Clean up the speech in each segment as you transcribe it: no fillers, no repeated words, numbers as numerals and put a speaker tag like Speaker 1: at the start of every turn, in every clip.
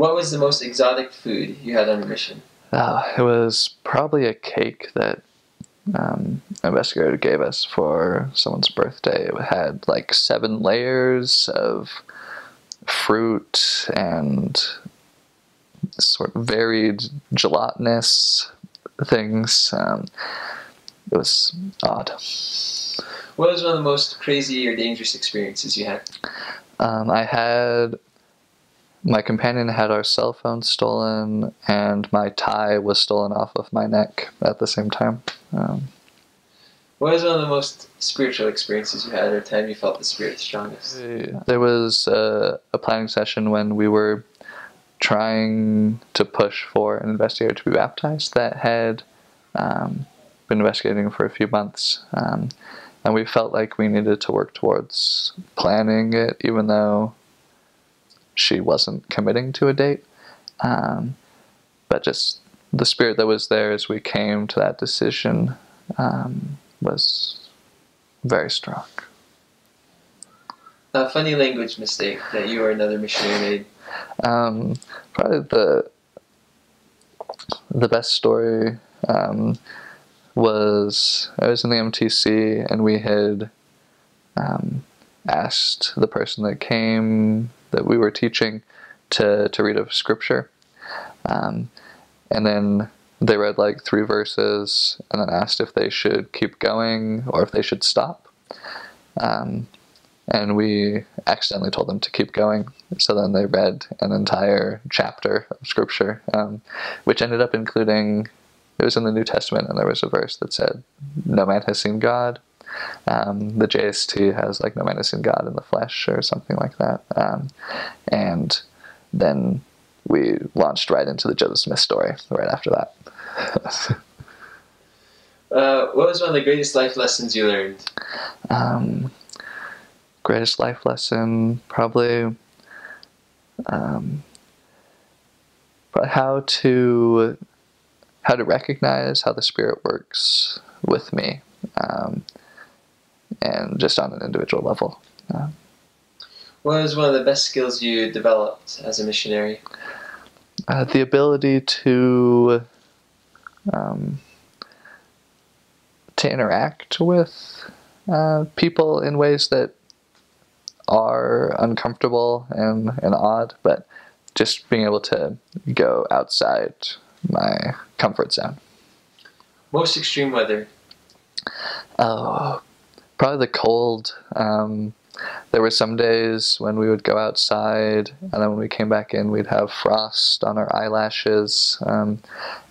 Speaker 1: What was the most exotic food you had on a mission?
Speaker 2: It was probably a cake that an investigator gave us for someone's birthday. It had like 7 layers of fruit and sort of varied gelatinous things. It was odd.
Speaker 1: What was one of the most crazy or dangerous experiences you had?
Speaker 2: My companion had our cell phone stolen, and my tie was stolen off of my neck at the same time.
Speaker 1: What was one of the most spiritual experiences you had, or time you felt the spirit strongest?
Speaker 2: There was a planning session when we were trying to push for an investigator to be baptized that had been investigating for a few months. And we felt like we needed to work towards planning it, even though she wasn't committing to a date. But just the spirit that was there as we came to that decision was very strong.
Speaker 1: A funny language mistake that you or another missionary made?
Speaker 2: Probably the best story was I was in the MTC, and we had asked the person that came that we were teaching to read a scripture, and then they read like 3 verses and then asked if they should keep going or if they should stop, and we accidentally told them to keep going. So then they read an entire chapter of scripture, which ended up including, it was in the New Testament, and there was a verse that said, "No man has seen God." The JST has like, "No man has seen God in the flesh," or something like that. And then we launched right into the Joseph Smith story right after that.
Speaker 1: What was one of the greatest life lessons you learned?
Speaker 2: Greatest life lesson, probably how to recognize how the Spirit works with me, and just on an individual level.
Speaker 1: What was one of the best skills you developed as a missionary?
Speaker 2: The ability to interact with people in ways that are uncomfortable and odd, but just being able to go outside my comfort zone.
Speaker 1: Most extreme weather?
Speaker 2: Oh, probably the cold. There were some days when we would go outside, and then when we came back in, we'd have frost on our eyelashes, and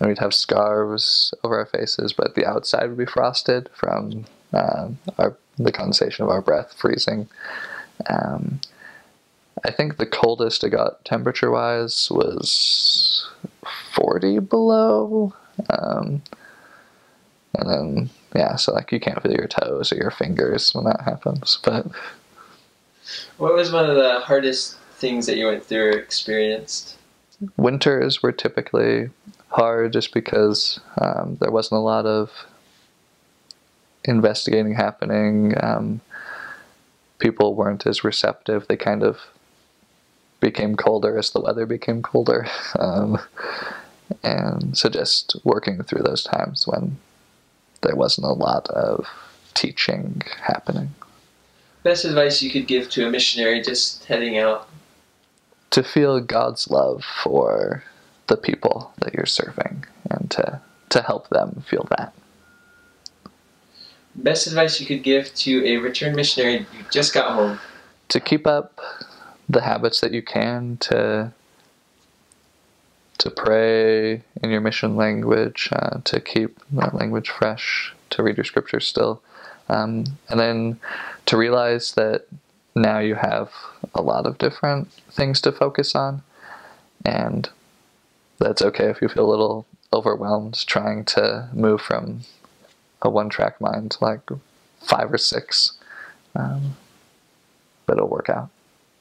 Speaker 2: we'd have scarves over our faces, but the outside would be frosted from the condensation of our breath freezing. I think the coldest it got temperature-wise was 40 below. And then, yeah, so like you can't feel your toes or your fingers when that happens. But
Speaker 1: what was one of the hardest things that you went through or experienced?
Speaker 2: Winters were typically hard just because there wasn't a lot of investigating happening. People weren't as receptive. They kind of became colder as the weather became colder. And so just working through those times when there wasn't a lot of teaching happening.
Speaker 1: Best advice you could give to a missionary just heading out?
Speaker 2: To feel God's love for the people that you're serving, and to help them feel that.
Speaker 1: Best advice you could give to a returned missionary who just got home?
Speaker 2: To keep up the habits that you can, to pray in your mission language, to keep that language fresh, to read your scriptures still, and then to realize that now you have a lot of different things to focus on, and that's okay if you feel a little overwhelmed trying to move from a one-track mind to like 5 or 6, but it'll work out.